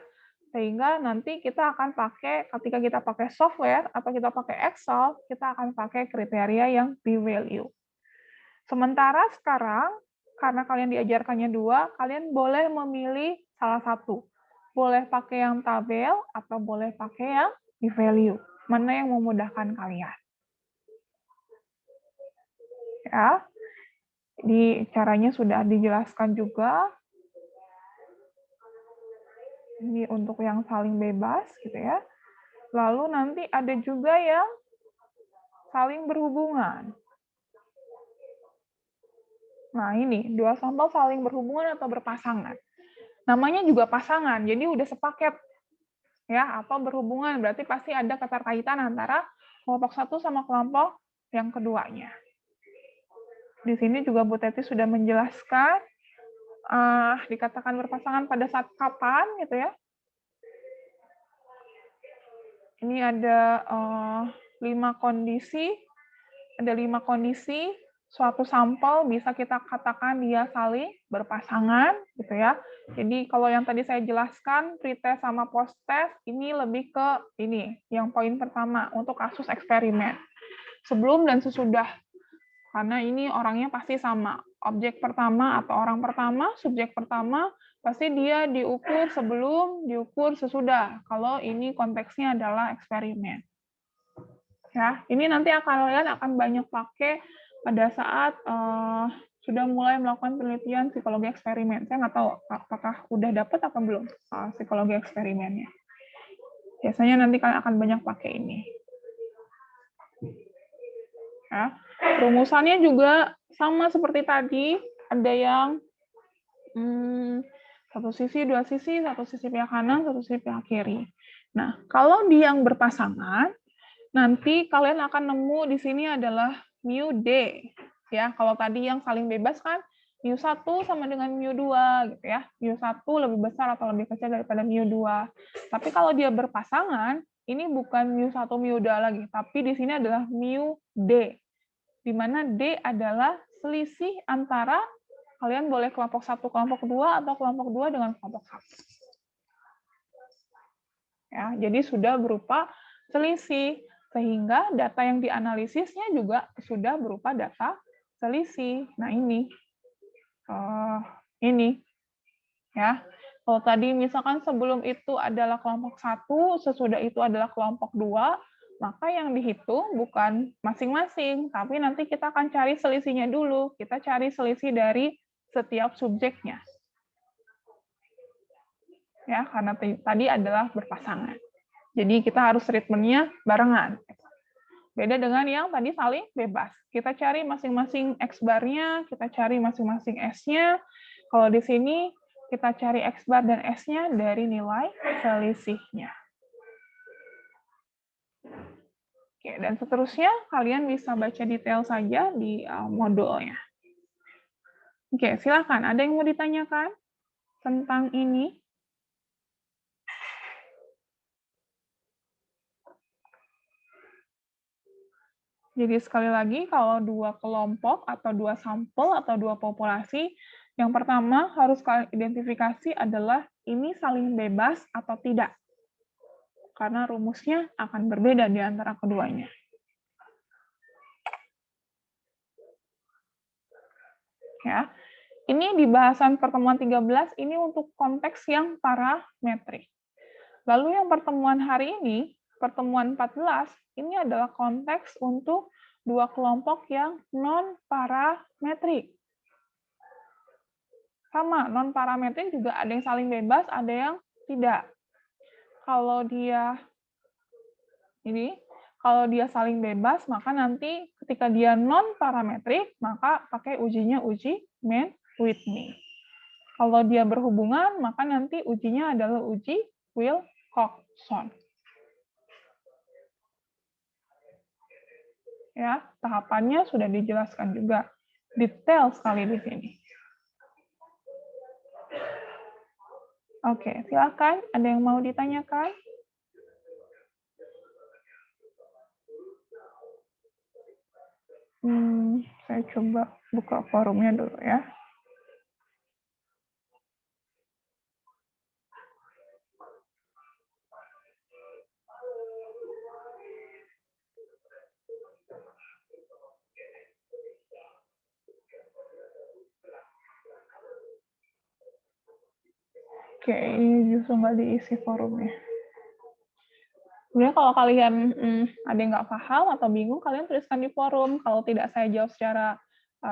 Speaker 1: Sehingga nanti kita akan pakai, ketika kita pakai software atau kita pakai Excel, kita akan pakai kriteria yang p-value. Sementara sekarang, karena kalian diajarkannya 2, kalian boleh memilih salah satu. Boleh pakai yang tabel atau boleh pakai yang p-value. Mana yang memudahkan kalian. Ya, di caranya sudah dijelaskan juga. Ini untuk yang saling bebas, gitu ya. Lalu nanti ada juga yang saling berhubungan. Nah, ini 2 sampel saling berhubungan atau berpasangan. Namanya juga pasangan, jadi udah sepaket. Ya, atau berhubungan, berarti pasti ada keterkaitan antara kelompok satu sama kelompok yang keduanya. Di sini juga Bu Teti sudah menjelaskan, dikatakan berpasangan pada saat kapan, gitu ya. Ini ada 5 kondisi, suatu sampel bisa kita katakan dia saling berpasangan, gitu ya. Jadi kalau yang tadi saya jelaskan, pretest sama posttest, ini lebih ke ini, yang poin pertama untuk kasus eksperimen. Sebelum dan sesudah, karena ini orangnya pasti sama. Objek pertama atau orang pertama, subjek pertama, pasti dia diukur sebelum, diukur sesudah. Kalau ini konteksnya adalah eksperimen. Ya, ini nanti kalian akan banyak pakai pada saat sudah mulai melakukan penelitian psikologi eksperimen. Saya nggak tahu apakah udah dapat apa belum psikologi eksperimennya. Biasanya nanti kalian akan banyak pakai ini. Ya, rumusannya juga sama seperti tadi. Ada yang satu sisi, dua sisi, satu sisi pihak kanan, satu sisi pihak kiri. Nah, kalau di yang berpasangan, nanti kalian akan nemu di sini adalah mu D. Ya, kalau tadi yang saling bebas kan mu1 sama dengan mu2 gitu ya. mu1 lebih besar atau lebih kecil daripada mu2. Tapi kalau dia berpasangan, ini bukan mu1 mu2 lagi, tapi di sini adalah mu D. Di mana D adalah selisih antara kalian boleh kelompok 1 kelompok 2 atau kelompok 2 dengan kelompok 1. Ya, jadi sudah berupa selisih. Sehingga data yang dianalisisnya juga sudah berupa data selisih. Nah, ini. Ya. Kalau tadi misalkan sebelum itu adalah kelompok 1, sesudah itu adalah kelompok 2, maka yang dihitung bukan masing-masing, tapi nanti kita akan cari selisihnya dulu. Kita cari selisih dari setiap subjeknya. Ya, karena tadi adalah berpasangan. Jadi kita harus treatment-nya barengan. Beda dengan yang tadi saling bebas. Kita cari masing-masing X-bar-nya, kita cari masing-masing S-nya. Kalau di sini kita cari X-bar dan S-nya dari nilai selisihnya. Oke, dan seterusnya kalian bisa baca detail saja di modulnya. Oke, silakan. Ada yang mau ditanyakan tentang ini? Jadi sekali lagi, kalau dua kelompok atau dua sampel atau dua populasi, yang pertama harus kalian identifikasi adalah ini saling bebas atau tidak. Karena rumusnya akan berbeda di antara keduanya. Ya. Ini di bahasan pertemuan 13, ini untuk konteks yang parametrik. Lalu yang pertemuan hari ini, pertemuan 14, ini adalah konteks untuk dua kelompok yang non-parametrik. Sama, non-parametrik juga ada yang saling bebas, ada yang tidak. Kalau dia saling bebas, maka nanti ketika dia non-parametrik, maka pakai ujinya uji Mann-Whitney. Kalau dia berhubungan, maka nanti ujinya adalah uji Wilcoxon. Ya, tahapannya sudah dijelaskan juga detail sekali di sini. Oke, silakan. Ada yang mau ditanyakan? Saya coba buka forumnya dulu ya. Oke, ini justru nggak diisi forumnya. Sebenarnya kalau kalian ada yang nggak paham atau bingung, kalian tuliskan di forum. Kalau tidak saya jawab secara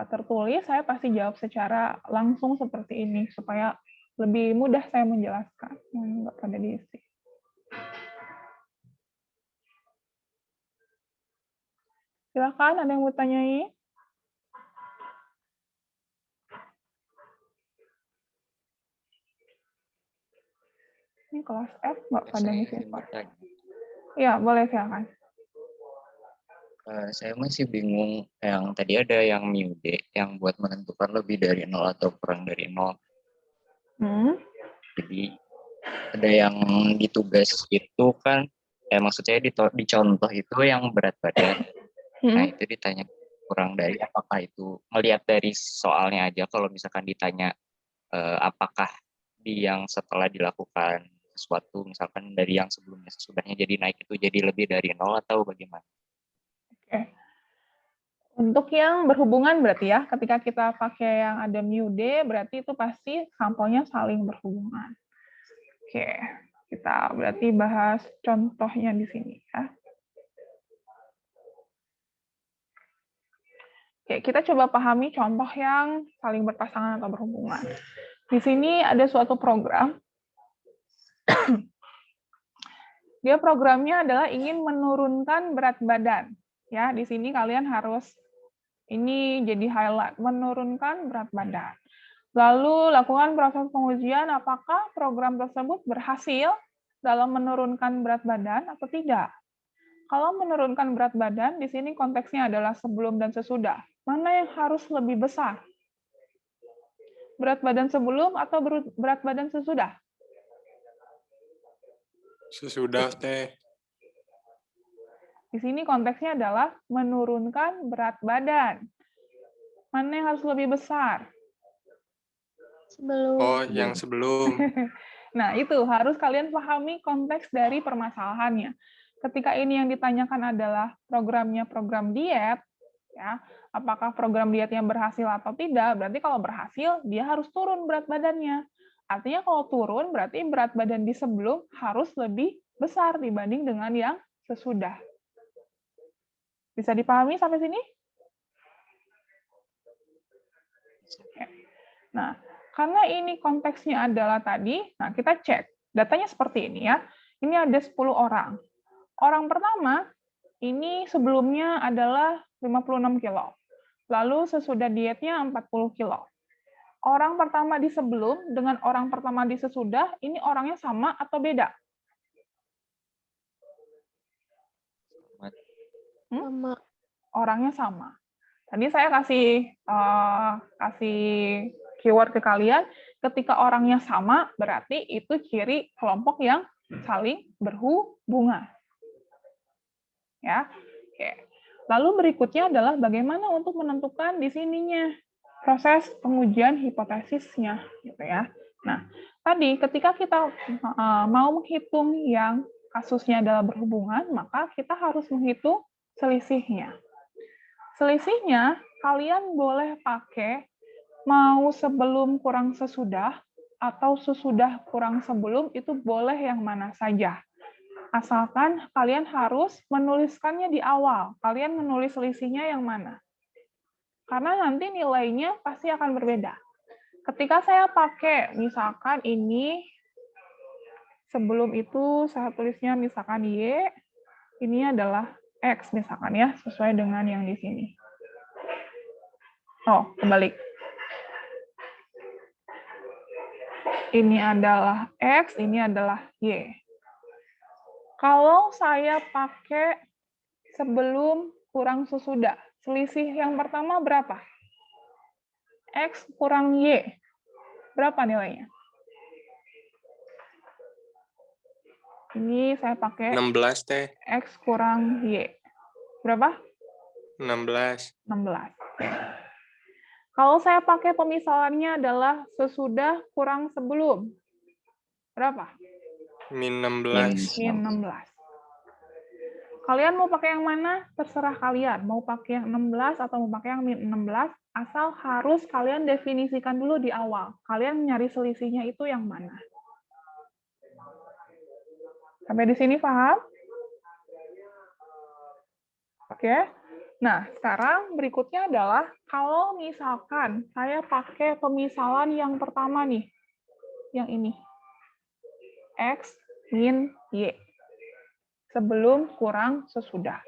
Speaker 1: tertulis, saya pasti jawab secara langsung seperti ini, supaya lebih mudah saya menjelaskan. Nggak pada diisi. Silakan, ada yang mau tanyai? Ini kelas F nggak pada ngisi form. Ya, boleh silakan.
Speaker 8: Saya masih bingung, yang tadi ada yang mu D, yang buat menentukan lebih dari 0 atau kurang dari 0. Jadi ada yang di tugas itu kan maksudnya di contoh itu yang berat badan. Nah, itu ditanya kurang dari apakah itu melihat dari soalnya aja, kalau misalkan ditanya apakah yang setelah dilakukan sesuatu, misalkan dari yang sebelumnya sesudahnya jadi naik itu jadi lebih dari 0 atau bagaimana?
Speaker 1: Oke. Untuk yang berhubungan berarti ya, ketika kita pakai yang ada mu-d, berarti itu pasti sampelnya saling berhubungan. Oke, kita berarti bahas contohnya di sini ya. Oke, kita coba pahami contoh yang saling berpasangan atau berhubungan. Di sini ada suatu program. Dia programnya adalah ingin menurunkan berat badan. Ya, di sini kalian harus ini jadi highlight, menurunkan berat badan. Lalu lakukan proses pengujian apakah program tersebut berhasil dalam menurunkan berat badan atau tidak. Kalau menurunkan berat badan, di sini konteksnya adalah sebelum dan sesudah. Mana yang harus lebih besar? Berat badan sebelum atau berat badan sesudah?
Speaker 7: Sesudah, Teh.
Speaker 1: Di sini konteksnya adalah menurunkan berat badan. Mana yang harus lebih besar?
Speaker 2: Sebelum.
Speaker 7: Oh, yang sebelum.
Speaker 1: Nah, itu harus kalian pahami konteks dari permasalahannya. Ketika ini yang ditanyakan adalah programnya program diet, ya, apakah program dietnya berhasil atau tidak, berarti kalau berhasil, dia harus turun berat badannya. Artinya kalau turun, berarti berat badan di sebelum harus lebih besar dibanding dengan yang sesudah. Bisa dipahami sampai sini? Nah, karena ini konteksnya adalah tadi, nah kita cek. Datanya seperti ini ya. Ini ada 10 orang. Orang pertama, ini sebelumnya adalah 56 kilo. Lalu sesudah dietnya 40 kilo. Orang pertama di sebelum dengan orang pertama di sesudah, ini orangnya sama atau beda?
Speaker 2: Sama.
Speaker 1: Orangnya sama. Tadi saya kasih keyword ke kalian, ketika orangnya sama, berarti itu ciri kelompok yang saling berhubungan. Ya, oke. Lalu berikutnya adalah bagaimana untuk menentukan di sininya proses pengujian hipotesisnya, gitu ya. Nah, tadi ketika kita mau menghitung yang kasusnya adalah berhubungan, maka kita harus menghitung selisihnya. Selisihnya kalian boleh pakai mau sebelum kurang sesudah atau sesudah kurang sebelum, itu boleh yang mana saja. Asalkan kalian harus menuliskannya di awal. Kalian menulis selisihnya yang mana. Karena nanti nilainya pasti akan berbeda. Ketika saya pakai, misalkan ini, sebelum itu saya tulisnya misalkan Y, ini adalah X misalkan ya, sesuai dengan yang di sini. Oh, kebalik. Ini adalah X, ini adalah Y. Kalau saya pakai sebelum kurang sesudah, selisih yang pertama berapa? X kurang Y. Berapa nilainya? Ini saya pakai
Speaker 7: 16, Teh.
Speaker 1: X kurang Y. Berapa?
Speaker 7: 16.
Speaker 1: 16. Kalau saya pakai pemisalannya adalah sesudah kurang sebelum. Berapa?
Speaker 7: Min 16.
Speaker 1: Min 16. Kalian mau pakai yang mana? Terserah kalian. Mau pakai yang 16 atau mau pakai yang min 16, asal harus kalian definisikan dulu di awal. Kalian nyari selisihnya itu yang mana. Sampai di sini paham? Oke. Nah, sekarang berikutnya adalah kalau misalkan saya pakai pemisalan yang pertama nih, yang ini. X min Y. Sebelum kurang sesudah.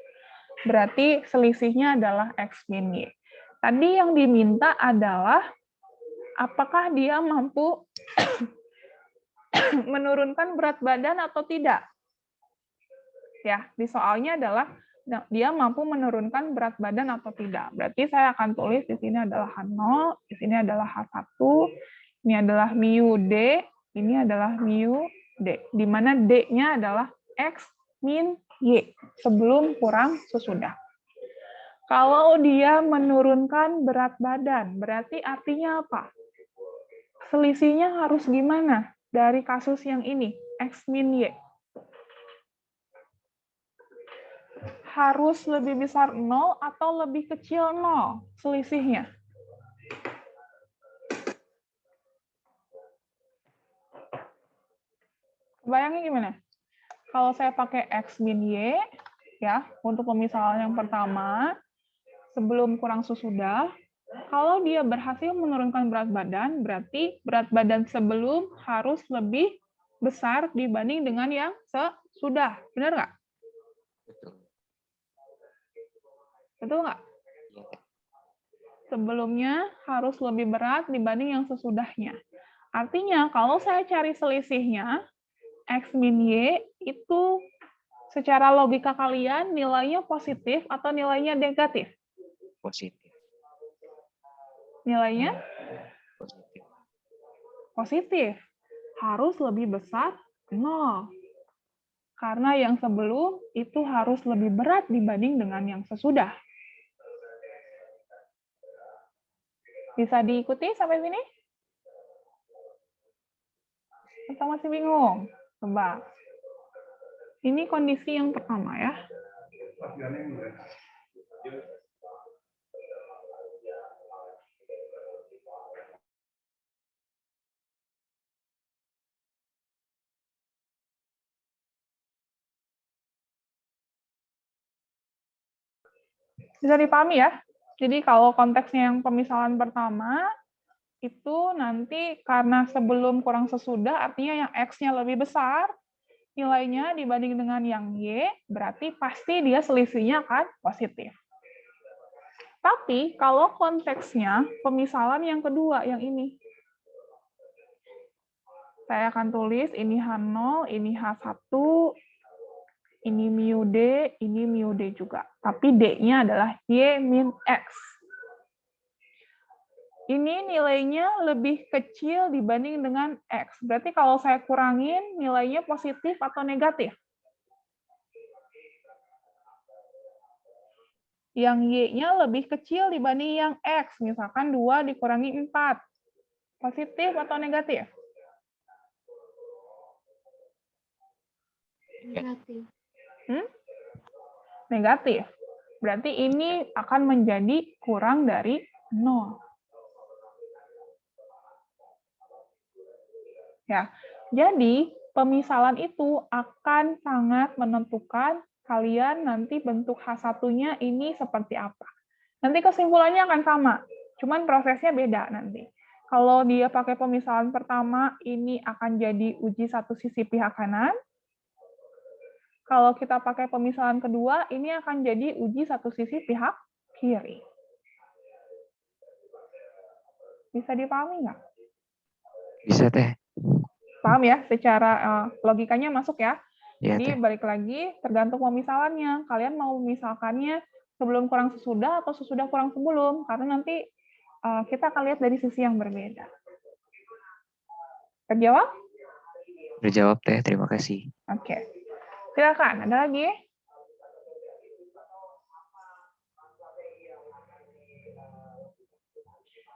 Speaker 1: Berarti selisihnya adalah X min Y. Tadi yang diminta adalah apakah dia mampu menurunkan berat badan atau tidak. Ya, di soalnya adalah dia mampu menurunkan berat badan atau tidak. Berarti saya akan tulis di sini adalah H0, di sini adalah H1, ini adalah mu D, ini adalah mu D, di mana D-nya adalah X min Y sebelum kurang sesudah. Kalau dia menurunkan berat badan, berarti artinya apa? Selisihnya harus gimana dari kasus yang ini, X min Y? Harus lebih besar 0 atau lebih kecil 0 selisihnya? Bayangin gimana? Kalau saya pakai X min Y, ya, untuk pemisahan yang pertama, sebelum kurang sesudah, kalau dia berhasil menurunkan berat badan, berarti berat badan sebelum harus lebih besar dibanding dengan yang sesudah. Benar nggak?
Speaker 8: Betul.
Speaker 1: Betul nggak?
Speaker 8: Iya.
Speaker 1: Sebelumnya harus lebih berat dibanding yang sesudahnya. Artinya, kalau saya cari selisihnya, X min Y itu secara logika kalian nilainya positif atau nilainya negatif?
Speaker 8: Positif.
Speaker 1: Nilainya
Speaker 8: Positif.
Speaker 1: positif. Harus lebih besar 0. Karena yang sebelum itu harus lebih berat dibanding dengan yang sesudah. Bisa diikuti sampai sini? Atau masih bingung? Coba. Ini kondisi yang pertama ya. Bisa dipahami ya? Jadi kalau konteksnya yang pemisahan pertama, itu nanti karena sebelum kurang sesudah, artinya yang X-nya lebih besar, nilainya dibanding dengan yang Y, berarti pasti dia selisihnya akan positif. Tapi kalau konteksnya pemisahan yang kedua, yang ini. Saya akan tulis ini H0, ini H1, ini mu D, ini mu D juga. Tapi D-nya adalah Y min X. Ini nilainya lebih kecil dibanding dengan X. Berarti kalau saya kurangin, nilainya positif atau negatif? Yang Y-nya lebih kecil dibanding yang X. Misalkan 2 dikurangi 4. Positif atau negatif?
Speaker 2: Negatif.
Speaker 1: Negatif. Berarti ini akan menjadi kurang dari 0. Ya, jadi pemisahan itu akan sangat menentukan kalian nanti bentuk H1-nya ini seperti apa. Nanti kesimpulannya akan sama, cuman prosesnya beda nanti. Kalau dia pakai pemisahan pertama, ini akan jadi uji satu sisi pihak kanan. Kalau kita pakai pemisahan kedua, ini akan jadi uji satu sisi pihak kiri. Bisa dipahami nggak?
Speaker 8: Bisa, Teh.
Speaker 1: Paham ya? Secara logikanya masuk ya?
Speaker 8: Iya,
Speaker 1: Jadi
Speaker 8: Teh.
Speaker 1: balik lagi, tergantung pemisalannya. Kalian mau misalkannya sebelum kurang sesudah atau sesudah kurang sebelum, karena nanti kita akan lihat dari sisi yang berbeda. Terjawab?
Speaker 8: Terjawab, Teh. Terima kasih.
Speaker 1: Oke. Silakan, ada lagi?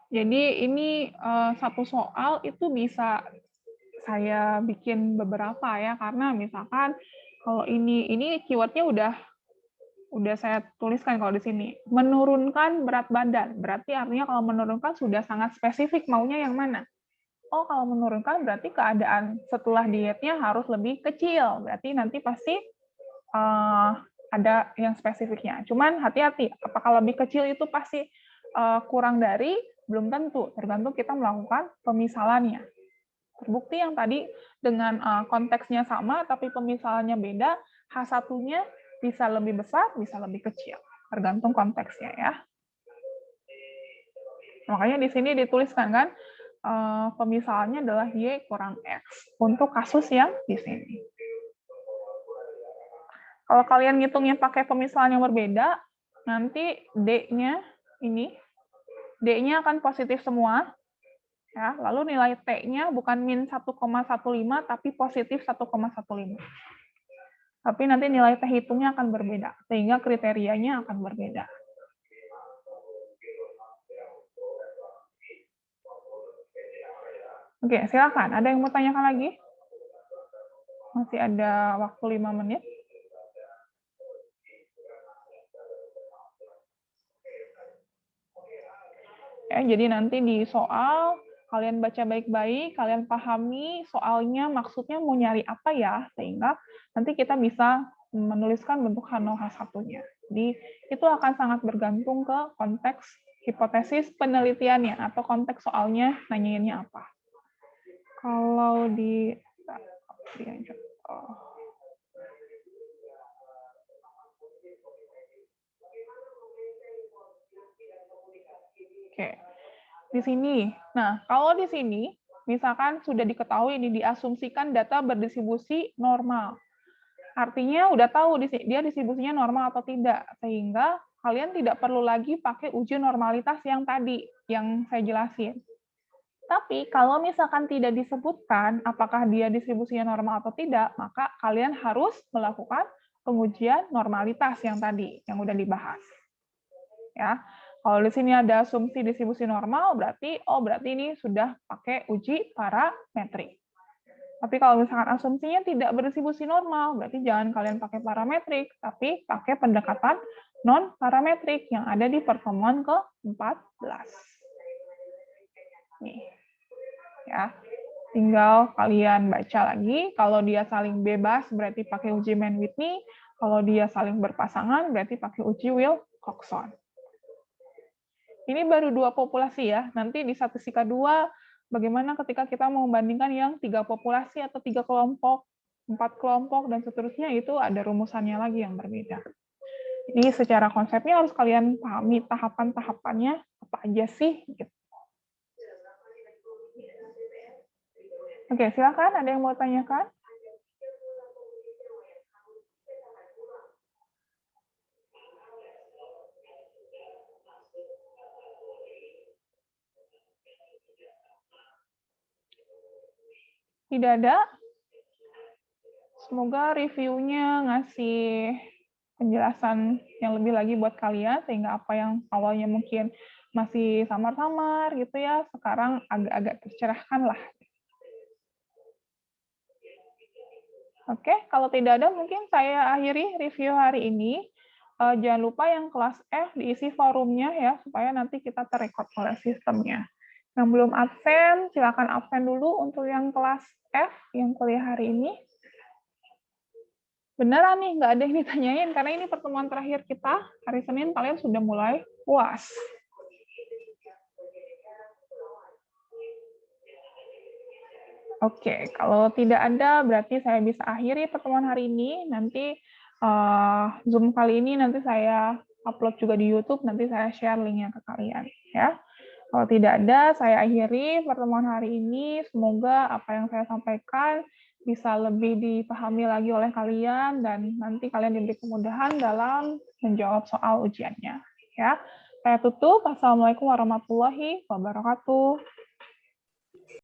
Speaker 1: Jadi ini satu soal itu bisa saya bikin beberapa ya, karena misalkan kalau ini keywordnya udah saya tuliskan kalau di sini. Menurunkan berat badan, berarti artinya kalau menurunkan sudah sangat spesifik maunya yang mana. Oh, kalau menurunkan berarti keadaan setelah dietnya harus lebih kecil, berarti nanti pasti ada yang spesifiknya. Cuman hati-hati, apakah lebih kecil itu pasti kurang dari? Belum tentu, tergantung kita melakukan pemisalannya. Terbukti yang tadi dengan konteksnya sama, tapi pemisalannya beda, H1-nya bisa lebih besar, bisa lebih kecil. Tergantung konteksnya ya. Makanya di sini dituliskan kan, pemisalannya adalah Y kurang X. Untuk kasus yang di sini. Kalau kalian ngitungnya pakai pemisalan yang berbeda, nanti D-nya ini, D-nya akan positif semua. Ya, lalu nilai T-nya bukan min 1,15 tapi positif 1,15. Tapi nanti nilai T hitungnya akan berbeda, sehingga kriterianya akan berbeda. Oke, silakan. Ada yang mau tanyakan lagi? Masih ada waktu 5 menit. Ya, jadi nanti di soal, kalian baca baik-baik, kalian pahami soalnya maksudnya mau nyari apa ya, sehingga nanti kita bisa menuliskan bentuk H0, H1-nya. Jadi itu akan sangat bergantung ke konteks hipotesis penelitiannya, atau konteks soalnya nanyainnya apa. Kalau di Oke, di sini. Nah, kalau di sini, misalkan sudah diketahui ini diasumsikan data berdistribusi normal. Artinya udah tahu dia distribusinya normal atau tidak, sehingga kalian tidak perlu lagi pakai uji normalitas yang tadi, yang saya jelasin. Tapi kalau misalkan tidak disebutkan apakah dia distribusinya normal atau tidak, maka kalian harus melakukan pengujian normalitas yang tadi, yang udah dibahas. Ya, kalau di sini ada asumsi distribusi normal, berarti ini sudah pakai uji parametrik. Tapi kalau misalkan asumsinya tidak berdistribusi normal, berarti jangan kalian pakai parametrik, tapi pakai pendekatan non-parametrik yang ada di pertemuan ke-14. Nih, ya, tinggal kalian baca lagi. Kalau dia saling bebas, berarti pakai uji Mann-Whitney. Kalau dia saling berpasangan, berarti pakai uji Wilcoxon. Ini baru 2 populasi ya. Nanti di statistika 2, bagaimana ketika kita membandingkan yang 3 populasi atau 3 kelompok, 4 kelompok, dan seterusnya, itu ada rumusannya lagi yang berbeda. Jadi secara konsepnya harus kalian pahami tahapan-tahapannya apa aja sih. Gitu. Oke, silakan. Ada yang mau tanyakan? Tidak ada? Semoga reviewnya ngasih penjelasan yang lebih lagi buat kalian, sehingga apa yang awalnya mungkin masih samar-samar gitu ya, sekarang agak-agak tercerahkan lah. Oke, kalau tidak ada mungkin saya akhiri review hari ini. Jangan lupa yang kelas F diisi forumnya ya, supaya nanti kita terrekod oleh sistemnya. Yang belum absen, silakan absen dulu untuk yang kelas F yang kuliah hari ini. Beneran nih, nggak ada yang ditanyain, karena ini pertemuan terakhir kita. Hari Senin kalian sudah mulai UAS. Oke, kalau tidak ada, berarti saya bisa akhiri pertemuan hari ini. Nanti Zoom kali ini nanti saya upload juga di YouTube, nanti saya share linknya ke kalian. Ya. Kalau tidak ada, saya akhiri pertemuan hari ini. Semoga apa yang saya sampaikan bisa lebih dipahami lagi oleh kalian, dan nanti kalian diberi kemudahan dalam menjawab soal ujiannya. Ya, saya tutup. Assalamualaikum warahmatullahi wabarakatuh.